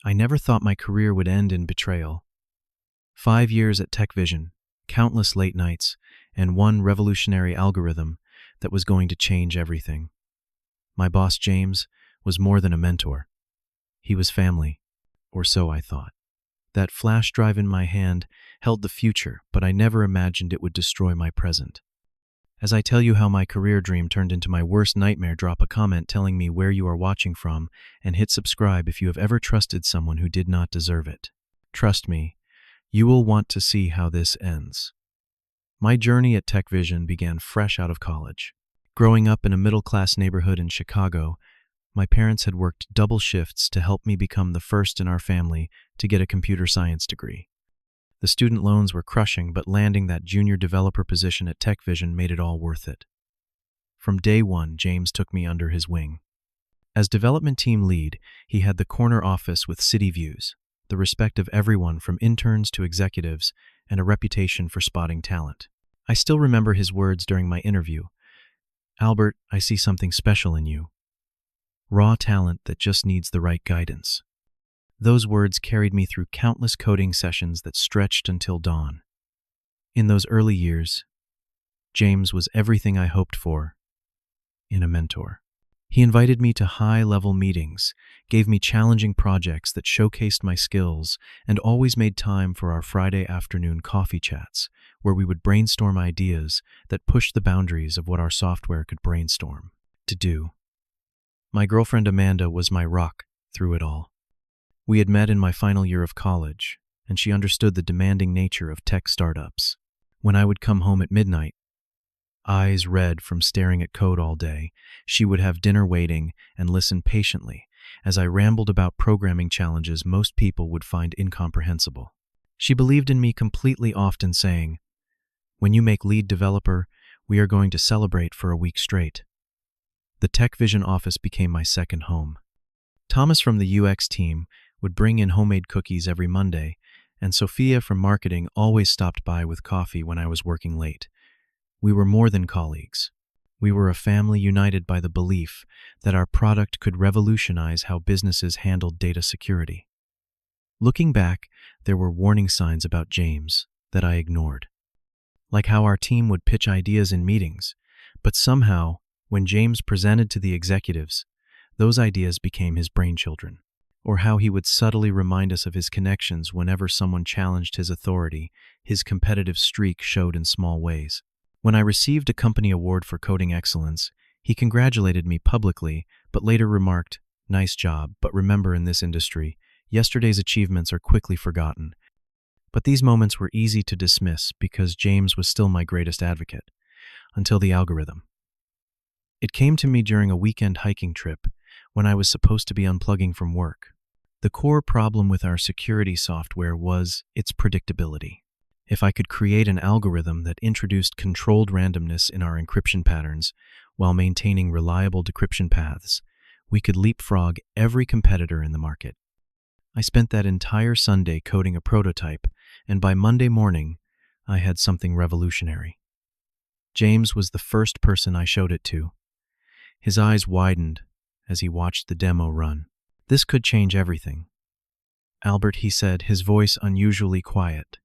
I never thought my career would end in betrayal. 5 years at TechVision, countless late nights, and one revolutionary algorithm that was going to change everything. My boss, James, was more than a mentor. He was family, or so I thought. That flash drive in my hand held the future, but I never imagined it would destroy my present. As I tell you how my career dream turned into my worst nightmare, drop a comment telling me where you are watching from and hit subscribe if you have ever trusted someone who did not deserve it. Trust me, you will want to see how this ends. My journey at TechVision began fresh out of college. Growing up in a middle-class neighborhood in Chicago, my parents had worked double shifts to help me become the first in our family to get a computer science degree. The student loans were crushing, but landing that junior developer position at TechVision made it all worth it. From day one, James took me under his wing. As development team lead, he had the corner office with city views, the respect of everyone from interns to executives, and a reputation for spotting talent. I still remember his words during my interview. "Albert, I see something special in you. Raw talent that just needs the right guidance." Those words carried me through countless coding sessions that stretched until dawn. In those early years, James was everything I hoped for in a mentor. He invited me to high-level meetings, gave me challenging projects that showcased my skills, and always made time for our Friday afternoon coffee chats, where we would brainstorm ideas that pushed the boundaries of what our software could brainstorm to do. My girlfriend Amanda was my rock through it all. We had met in my final year of college, and she understood the demanding nature of tech startups. When I would come home at midnight, eyes red from staring at code all day, she would have dinner waiting and listen patiently as I rambled about programming challenges most people would find incomprehensible. She believed in me completely, often saying, "When you make lead developer, we are going to celebrate for a week straight." The TechVision office became my second home. Thomas from the UX team would bring in homemade cookies every Monday, and Sophia from marketing always stopped by with coffee when I was working late. We were more than colleagues. We were a family united by the belief that our product could revolutionize how businesses handled data security. Looking back, there were warning signs about James that I ignored. Like how our team would pitch ideas in meetings, but somehow, when James presented to the executives, those ideas became his brainchildren. Or how he would subtly remind us of his connections whenever someone challenged his authority. His competitive streak showed in small ways. When I received a company award for coding excellence, he congratulated me publicly, but later remarked, "Nice job, but remember, in this industry, yesterday's achievements are quickly forgotten." But these moments were easy to dismiss because James was still my greatest advocate, until the algorithm. It came to me during a weekend hiking trip when I was supposed to be unplugging from work. The core problem with our security software was its predictability. If I could create an algorithm that introduced controlled randomness in our encryption patterns while maintaining reliable decryption paths, we could leapfrog every competitor in the market. I spent that entire Sunday coding a prototype, and by Monday morning, I had something revolutionary. James was the first person I showed it to. His eyes widened as he watched the demo run. "This could change everything." "Albert," he said, his voice unusually quiet,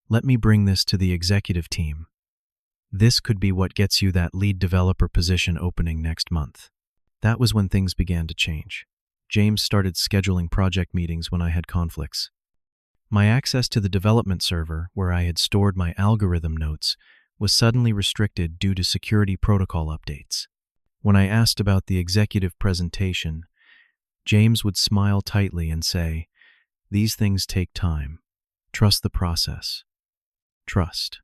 "let me bring this to the executive team. This could be what gets you that lead developer position opening next month." That was when things began to change. James started scheduling project meetings when I had conflicts. My access to the development server, where I had stored my algorithm notes, was suddenly restricted due to security protocol updates. When I asked about the executive presentation, James would smile tightly and say, "These things take time. Trust the process." Trust.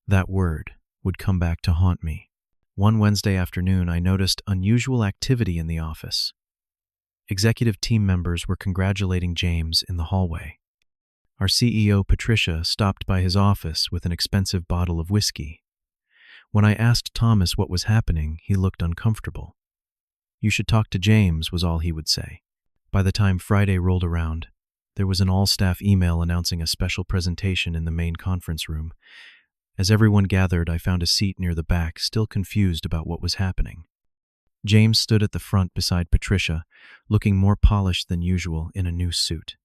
That word would come back to haunt me. One Wednesday afternoon, I noticed unusual activity in the office. Executive team members were congratulating James in the hallway. Our CEO, Patricia, stopped by his office with an expensive bottle of whiskey. When I asked Thomas what was happening, he looked uncomfortable. "You should talk to James," was all he would say. By the time Friday rolled around, there was an all-staff email announcing a special presentation in the main conference room. As everyone gathered, I found a seat near the back, still confused about what was happening. James stood at the front beside Patricia, looking more polished than usual in a new suit.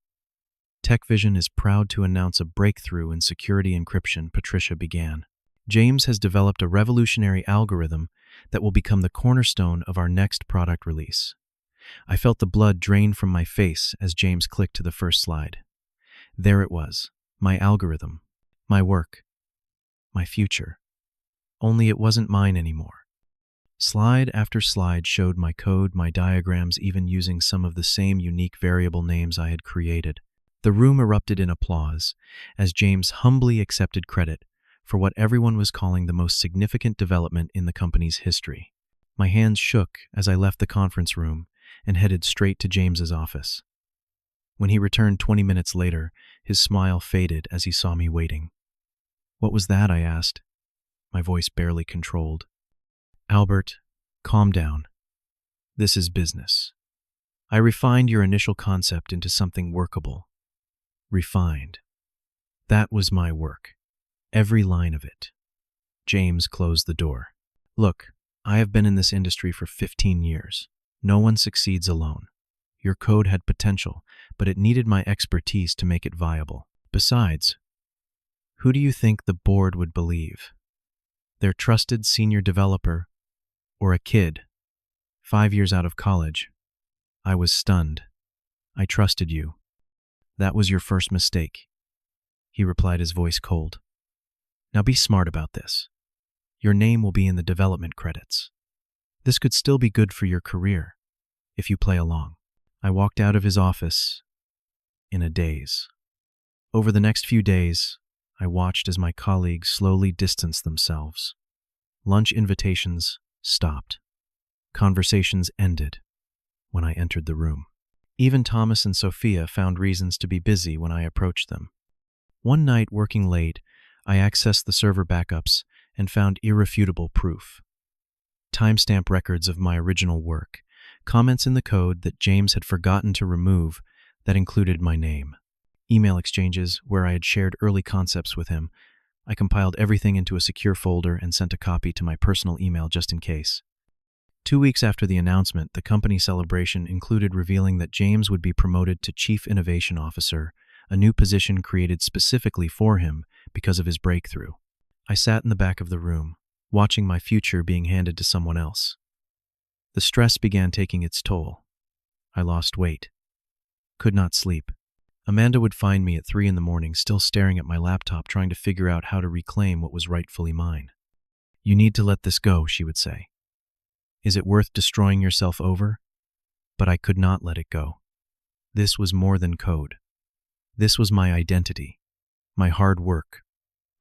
TechVision is proud to announce a breakthrough in security encryption, Patricia began. James has developed a revolutionary algorithm that will become the cornerstone of our next product release. I felt the blood drain from my face as James clicked to the first slide. There it was, my algorithm, my work, my future. Only it wasn't mine anymore. Slide after slide showed my code, my diagrams, even using some of the same unique variable names I had created. The room erupted in applause as James humbly accepted credit for what everyone was calling the most significant development in the company's history. My hands shook as I left the conference room and headed straight to James's office. When he returned 20 minutes later, his smile faded as he saw me waiting. "What was that?" I asked, my voice barely controlled. "Albert, calm down. This is business. I refined your initial concept into something workable. Refined. That was my work. Every line of it." James closed the door. "Look, I have been in this industry for 15 years. No one succeeds alone. Your code had potential, but it needed my expertise to make it viable. Besides, who do you think the board would believe? Their trusted senior developer or a kid, 5 years out of college? I was stunned. I trusted you. That was your first mistake," he replied, his voice cold. "Now be smart about this. Your name will be in the development credits. This could still be good for your career if you play along." I walked out of his office in a daze. Over the next few days, I watched as my colleagues slowly distanced themselves. Lunch invitations stopped. Conversations ended when I entered the room. Even Thomas and Sophia found reasons to be busy when I approached them. One night, working late, I accessed the server backups and found irrefutable proof. Timestamp records of my original work, comments in the code that James had forgotten to remove that included my name, email exchanges where I had shared early concepts with him. I compiled everything into a secure folder and sent a copy to my personal email just in case. 2 weeks after the announcement, the company celebration included revealing that James would be promoted to Chief Innovation Officer, a new position created specifically for him because of his breakthrough. I sat in the back of the room, watching my future being handed to someone else. The stress began taking its toll. I lost weight. Could not sleep. Amanda would find me at 3 a.m, still staring at my laptop, trying to figure out how to reclaim what was rightfully mine. "You need to let this go," she would say. "Is it worth destroying yourself over?" But I could not let it go. This was more than code. This was my identity, my hard work,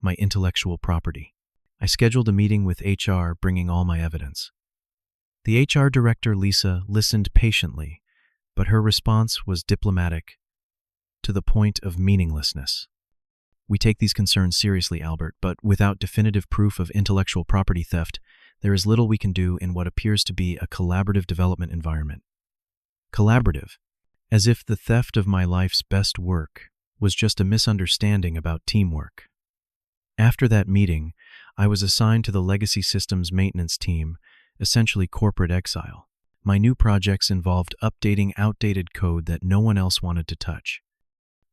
my intellectual property. I scheduled a meeting with HR, bringing all my evidence. The HR director, Lisa, listened patiently, but her response was diplomatic, to the point of meaninglessness. "We take these concerns seriously, Albert, but without definitive proof of intellectual property theft, there is little we can do in what appears to be a collaborative development environment." Collaborative, as if the theft of my life's best work was just a misunderstanding about teamwork. After that meeting, I was assigned to the legacy systems maintenance team, essentially corporate exile. My new projects involved updating outdated code that no one else wanted to touch.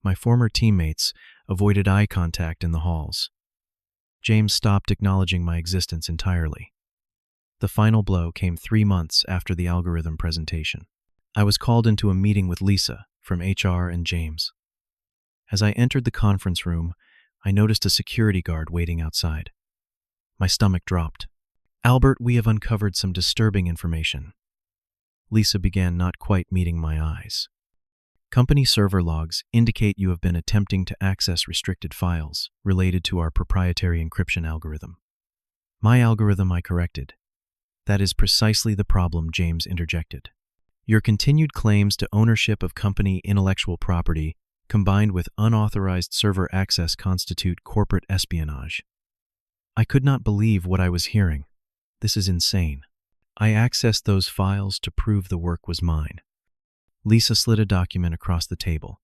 My former teammates avoided eye contact in the halls. James stopped acknowledging my existence entirely. The final blow came 3 months after the algorithm presentation. I was called into a meeting with Lisa from HR and James. As I entered the conference room, I noticed a security guard waiting outside. My stomach dropped. "Albert, we have uncovered some disturbing information." Lisa began, not quite meeting my eyes. "Company server logs indicate you have been attempting to access restricted files related to our proprietary encryption algorithm." "My algorithm," I corrected. "That is precisely the problem," James interjected. "Your continued claims to ownership of company intellectual property combined with unauthorized server access constitute corporate espionage." I could not believe what I was hearing. This is insane. I accessed those files to prove the work was mine. Lisa slid a document across the table.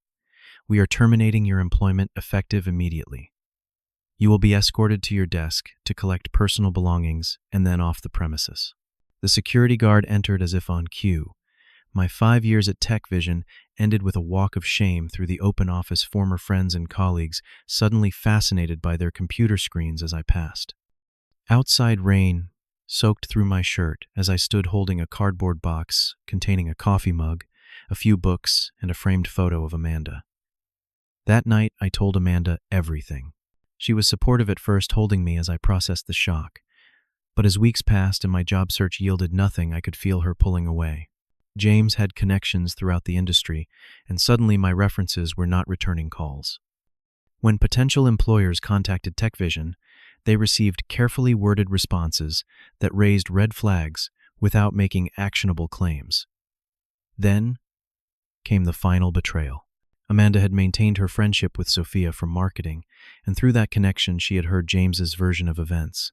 "We are terminating your employment effective immediately. You will be escorted to your desk to collect personal belongings and then off the premises." The security guard entered as if on cue. My 5 years at Tech Vision ended with a walk of shame through the open office, former friends and colleagues suddenly fascinated by their computer screens as I passed. Outside rain soaked through my shirt as I stood holding a cardboard box containing a coffee mug, a few books, and a framed photo of Amanda. That night, I told Amanda everything. She was supportive at first, holding me as I processed the shock. But as weeks passed and my job search yielded nothing, I could feel her pulling away. James had connections throughout the industry, and suddenly my references were not returning calls. When potential employers contacted Tech Vision, they received carefully worded responses that raised red flags without making actionable claims. Then came the final betrayal. Amanda had maintained her friendship with Sophia from marketing, and through that connection she had heard James's version of events,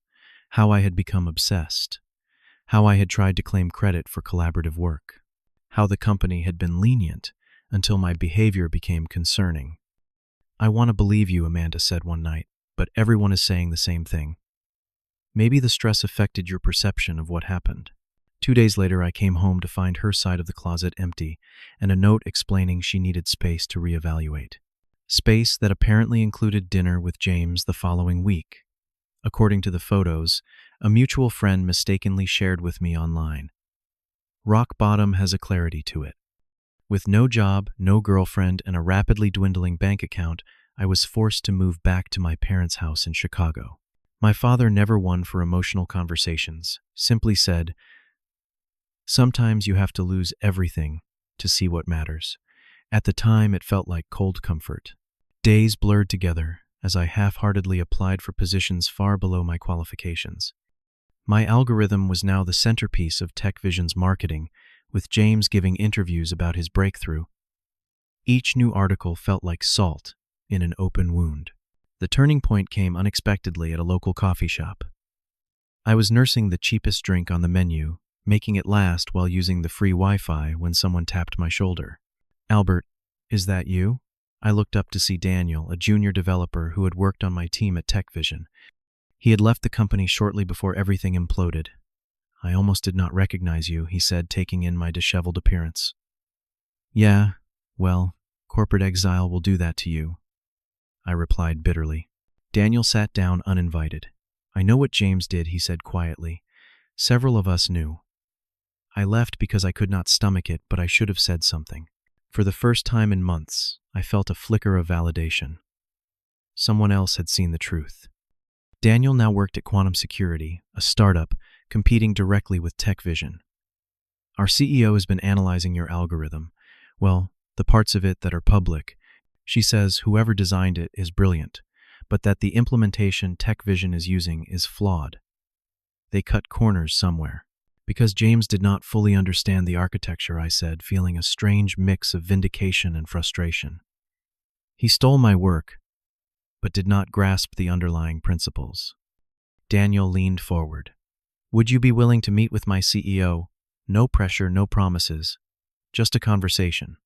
how I had become obsessed, how I had tried to claim credit for collaborative work, how the company had been lenient until my behavior became concerning. "I want to believe you," Amanda said one night, "but everyone is saying the same thing. Maybe the stress affected your perception of what happened." 2 days later, I came home to find her side of the closet empty and a note explaining she needed space to reevaluate. Space that apparently included dinner with James the following week. According to the photos, a mutual friend mistakenly shared with me online. Rock bottom has a clarity to it. With no job, no girlfriend, and a rapidly dwindling bank account, I was forced to move back to my parents' house in Chicago. My father, never one for emotional conversations, simply said, "Sometimes you have to lose everything to see what matters." At the time, it felt like cold comfort. Days blurred together as I half-heartedly applied for positions far below my qualifications. My algorithm was now the centerpiece of Tech Vision's marketing, with James giving interviews about his breakthrough. Each new article felt like salt in an open wound. The turning point came unexpectedly at a local coffee shop. I was nursing the cheapest drink on the menu, making it last while using the free Wi-Fi, when someone tapped my shoulder. "Albert, is that you?" I looked up to see Daniel, a junior developer who had worked on my team at Tech Vision. He had left the company shortly before everything imploded. "I almost did not recognize you," he said, taking in my disheveled appearance. "Yeah, well, corporate exile will do that to you," I replied bitterly. Daniel sat down uninvited. "I know what James did," he said quietly. "Several of us knew. I left because I could not stomach it, but I should have said something." For the first time in months, I felt a flicker of validation. Someone else had seen the truth. Daniel now worked at Quantum Security, a startup competing directly with Tech Vision. "Our CEO has been analyzing your algorithm. Well, the parts of it that are public. She says whoever designed it is brilliant, but that the implementation Tech Vision is using is flawed. They cut corners somewhere." "Because James did not fully understand the architecture," I said, feeling a strange mix of vindication and frustration. "He stole my work, but did not grasp the underlying principles." Daniel leaned forward. "Would you be willing to meet with my CEO? No pressure, no promises. Just a conversation."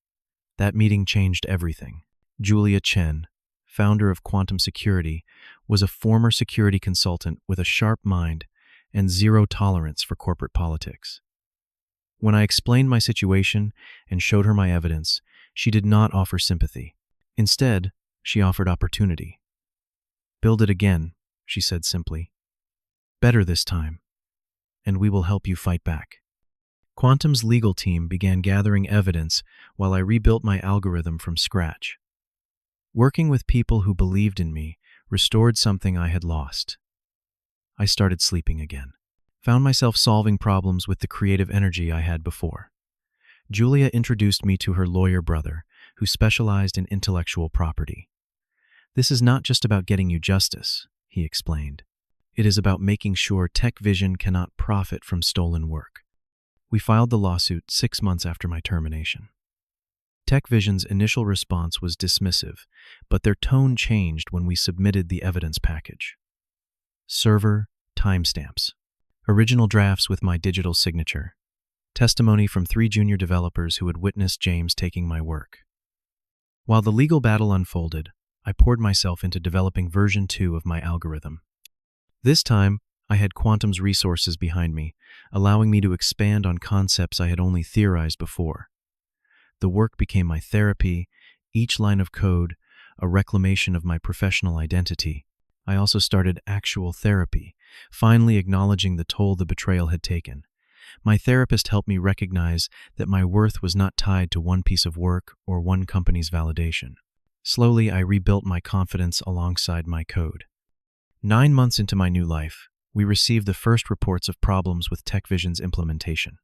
That meeting changed everything. Julia Chen, founder of Quantum Security, was a former security consultant with a sharp mind and zero tolerance for corporate politics. When I explained my situation and showed her my evidence, she did not offer sympathy. Instead, she offered opportunity. "Build it again," she said simply. "Better this time, and we will help you fight back." Quantum's legal team began gathering evidence while I rebuilt my algorithm from scratch. Working with people who believed in me restored something I had lost. I started sleeping again. Found myself solving problems with the creative energy I had before. Julia introduced me to her lawyer brother, who specialized in intellectual property. "This is not just about getting you justice," he explained. "It is about making sure Tech Vision cannot profit from stolen work." We filed the lawsuit 6 months after my termination. Tech Vision's initial response was dismissive, but their tone changed when we submitted the evidence package. Server timestamps. Original drafts with my digital signature. Testimony from 3 junior developers who had witnessed James taking my work. While the legal battle unfolded, I poured myself into developing version 2 of my algorithm. This time, I had Quantum's resources behind me, allowing me to expand on concepts I had only theorized before. The work became my therapy, each line of code a reclamation of my professional identity. I also started actual therapy, finally acknowledging the toll the betrayal had taken. My therapist helped me recognize that my worth was not tied to one piece of work or one company's validation. Slowly, I rebuilt my confidence alongside my code. 9 months into my new life, we received the first reports of problems with TechVision's implementation.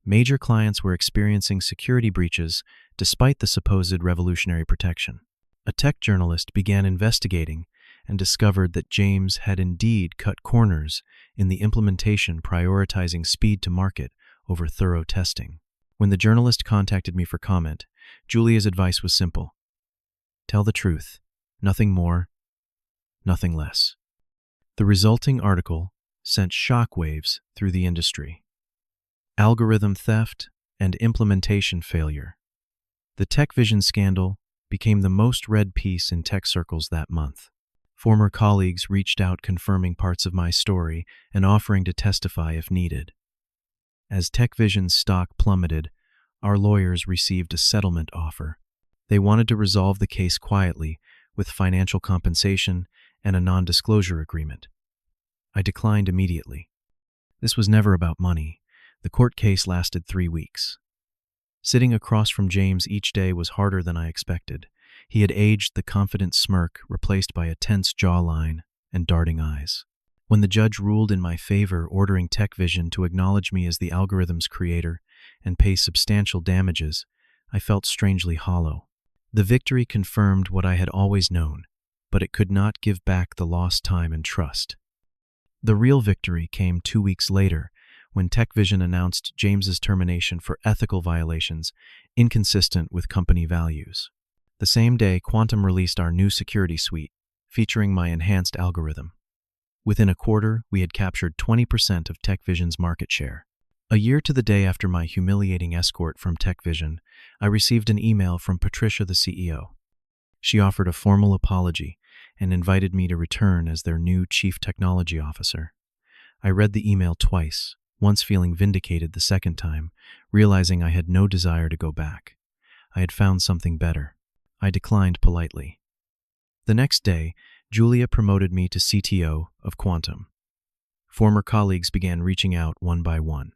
Major clients were experiencing security breaches despite the supposed revolutionary protection. A tech journalist began investigating and discovered that James had indeed cut corners in the implementation, prioritizing speed to market over thorough testing. When the journalist contacted me for comment, Julia's advice was simple: tell the truth, nothing more, nothing less. The resulting article sent shockwaves through the industry. Algorithm theft and implementation failure. The TechVision scandal became the most read piece in tech circles that month. Former colleagues reached out confirming parts of my story and offering to testify if needed. As TechVision's stock plummeted, our lawyers received a settlement offer. They wanted to resolve the case quietly, with financial compensation and a non-disclosure agreement. I declined immediately. This was never about money. The court case lasted 3 weeks. Sitting across from James each day was harder than I expected. He had aged, the confident smirk replaced by a tense jawline and darting eyes. When the judge ruled in my favor, ordering TechVision to acknowledge me as the algorithm's creator and pay substantial damages, I felt strangely hollow. The victory confirmed what I had always known, but it could not give back the lost time and trust. The real victory came 2 weeks later, when TechVision announced James's termination for ethical violations inconsistent with company values. The same day, Quantum released our new security suite, featuring my enhanced algorithm. Within a quarter, we had captured 20% of TechVision's market share. A year to the day after my humiliating escort from TechVision, I received an email from Patricia, the CEO. She offered a formal apology and invited me to return as their new Chief Technology Officer. I read the email twice, once feeling vindicated, the second time, realizing I had no desire to go back. I had found something better. I declined politely. The next day, Julia promoted me to CTO of Quantum. Former colleagues began reaching out one by one.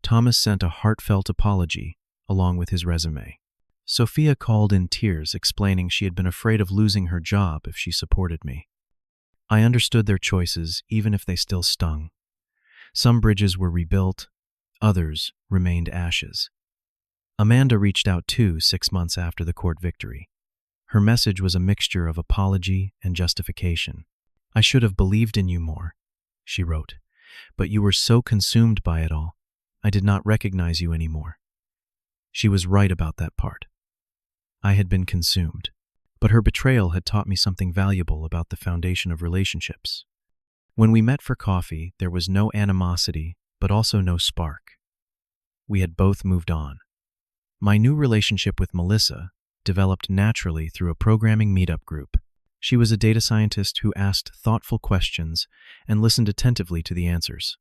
Thomas sent a heartfelt apology along with his resume. Sophia called in tears, explaining she had been afraid of losing her job if she supported me. I understood their choices, even if they still stung. Some bridges were rebuilt, others remained ashes. Amanda reached out too 6 months after the court victory. Her message was a mixture of apology and justification. "I should have believed in you more," she wrote, "but you were so consumed by it all, I did not recognize you anymore." She was right about that part. I had been consumed, but her betrayal had taught me something valuable about the foundation of relationships. When we met for coffee, there was no animosity, but also no spark. We had both moved on. My new relationship with Melissa developed naturally through a programming meetup group. She was a data scientist who asked thoughtful questions and listened attentively to the answers.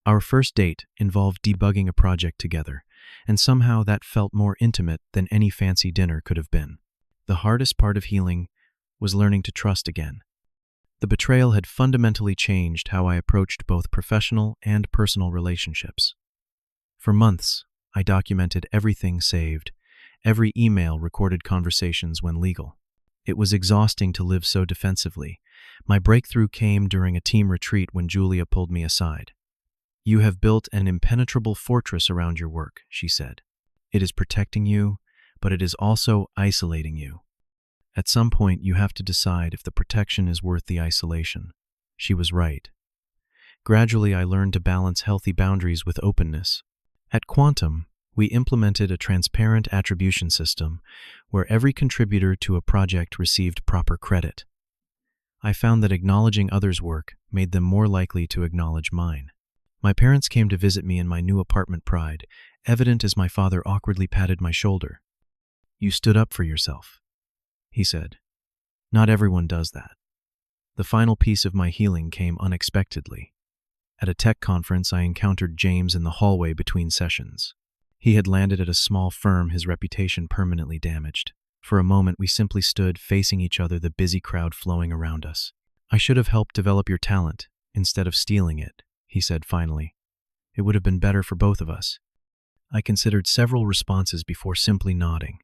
Our first date involved debugging a project together, and somehow that felt more intimate than any fancy dinner could have been. The hardest part of healing was learning to trust again. The betrayal had fundamentally changed how I approached both professional and personal relationships. For months, I documented everything saved, every email, recorded conversations when legal. It was exhausting to live so defensively. My breakthrough came during a team retreat when Julia pulled me aside. "You have built an impenetrable fortress around your work," she said. "It is protecting you, but it is also isolating you. At some point, you have to decide if the protection is worth the isolation." She was right. Gradually, I learned to balance healthy boundaries with openness. At Quantum, we implemented a transparent attribution system where every contributor to a project received proper credit. I found that acknowledging others' work made them more likely to acknowledge mine. My parents came to visit me in my new apartment, pride evident as my father awkwardly patted my shoulder. "You stood up for yourself," he said. "Not everyone does that." The final piece of my healing came unexpectedly. At a tech conference, I encountered James in the hallway between sessions. He had landed at a small firm, his reputation permanently damaged. For a moment, we simply stood facing each other, the busy crowd flowing around us. "I should have helped develop your talent instead of stealing it," he said finally. "It would have been better for both of us." I considered several responses before simply nodding.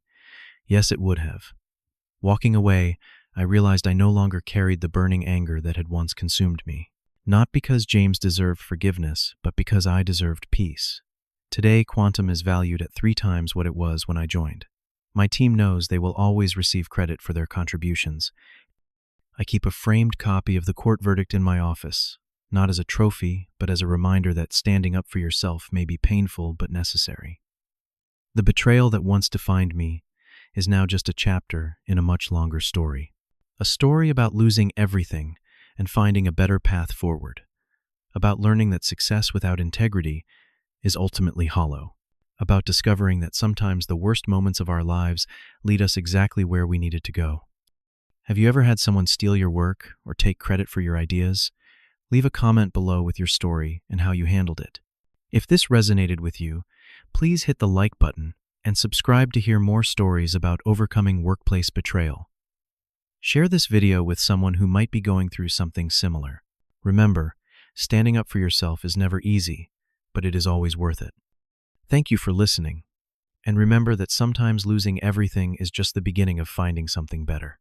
Yes, it would have. Walking away, I realized I no longer carried the burning anger that had once consumed me. Not because James deserved forgiveness, but because I deserved peace. Today, Quantum is valued at 3 times what it was when I joined. My team knows they will always receive credit for their contributions. I keep a framed copy of the court verdict in my office, not as a trophy, but as a reminder that standing up for yourself may be painful but necessary. The betrayal that once defined me is now just a chapter in a much longer story. A story about losing everything and finding a better path forward. About learning that success without integrity is ultimately hollow. About discovering that sometimes the worst moments of our lives lead us exactly where we needed to go. Have you ever had someone steal your work or take credit for your ideas? Leave a comment below with your story and how you handled it. If this resonated with you, please hit the like button and subscribe to hear more stories about overcoming workplace betrayal. Share this video with someone who might be going through something similar. Remember, standing up for yourself is never easy, but it is always worth it. Thank you for listening, and remember that sometimes losing everything is just the beginning of finding something better.